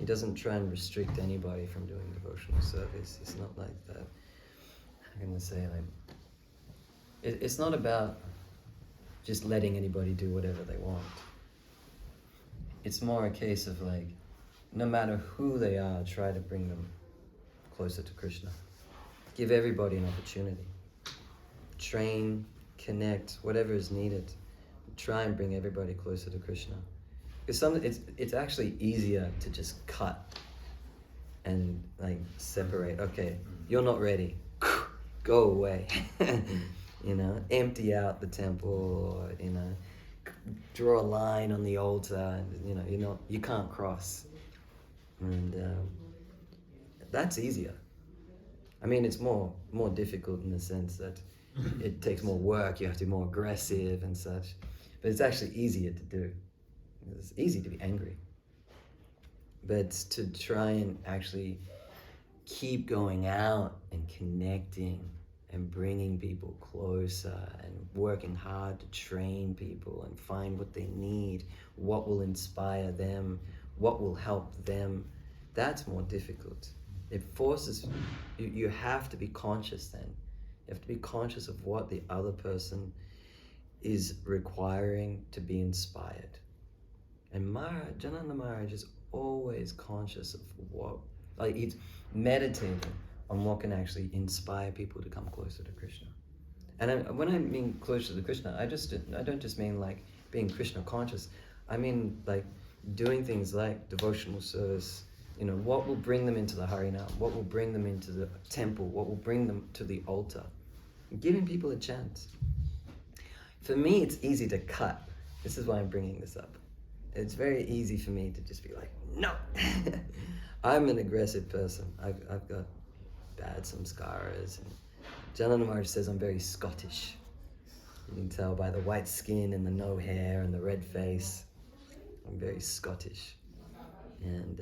He doesn't try and restrict anybody from doing devotional service. It's not like that. I'm going to say, like, it's not about just letting anybody do whatever they want. It's more a case of, like, no matter who they are, try to bring them closer to Krishna. Give everybody an opportunity. Train, connect, whatever is needed. Try and bring everybody closer to Krishna. It's actually easier to just cut and, like, separate. Okay, you're not ready. Go away. You know, empty out the temple, or, you know, draw a line on the altar. And, you know, you can't cross. And that's easier. I mean, it's more difficult in the sense that it takes more work. You have to be more aggressive and such. But it's actually easier to do. It's easy to be angry. But to try and actually keep going out and connecting and bringing people closer and working hard to train people and find what they need, what will inspire them, what will help them, that's more difficult. It forces, you have to be conscious then. You have to be conscious of what the other person is requiring to be inspired. And Jananand Maharaj is always conscious of what, like, he's meditating on what can actually inspire people to come closer to Krishna. And when I mean closer to Krishna, I don't just mean like being Krishna conscious. I mean like doing things like devotional service, you know, what will bring them into the Harinam, what will bring them into the temple, what will bring them to the altar. Giving people a chance. For me, it's easy to cut. This is why I'm bringing this up. It's very easy for me to just be like, no. I'm an aggressive person. I've got bad samskaras. And Jananand Maharaj says I'm very Scottish. You can tell by the white skin and the no hair and the red face. I'm very Scottish. And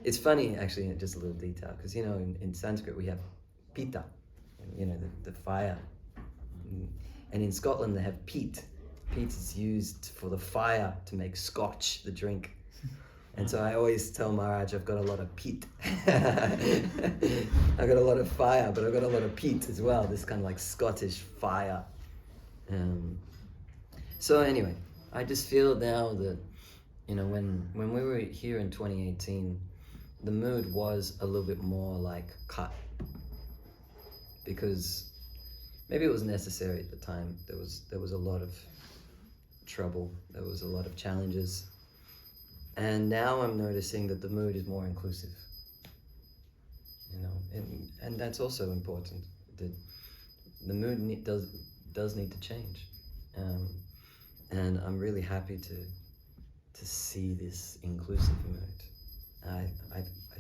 it's funny, actually, just a little detail, because, you know, in Sanskrit we have pita, you know, the fire. And in Scotland they have peat. Peat is used for the fire to make scotch, the drink. And so I always tell Maharaj, I've got a lot of peat. I've got a lot of fire, but I've got a lot of peat as well, this kind of like Scottish fire. So anyway, I just feel now that, you know, when we were here in 2018, the mood was a little bit more like cut. Because maybe it was necessary at the time. There was a lot of trouble, there was a lot of challenges. And now I'm noticing that the mood is more inclusive, you know, and that's also important. That the mood does need to change, and I'm really happy to see this inclusive mood. I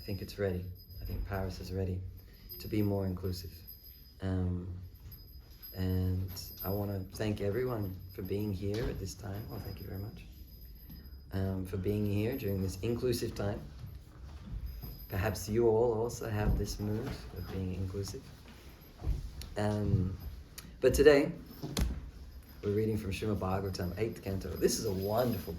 think it's ready. I think Paris is ready to be more inclusive, and I want to thank everyone for being here at this time. Well, thank you very much. For being here during this inclusive time. Perhaps you all also have this mood of being inclusive. But today, we're reading from Srimad Bhagavatam, 8th canto. This is a wonderful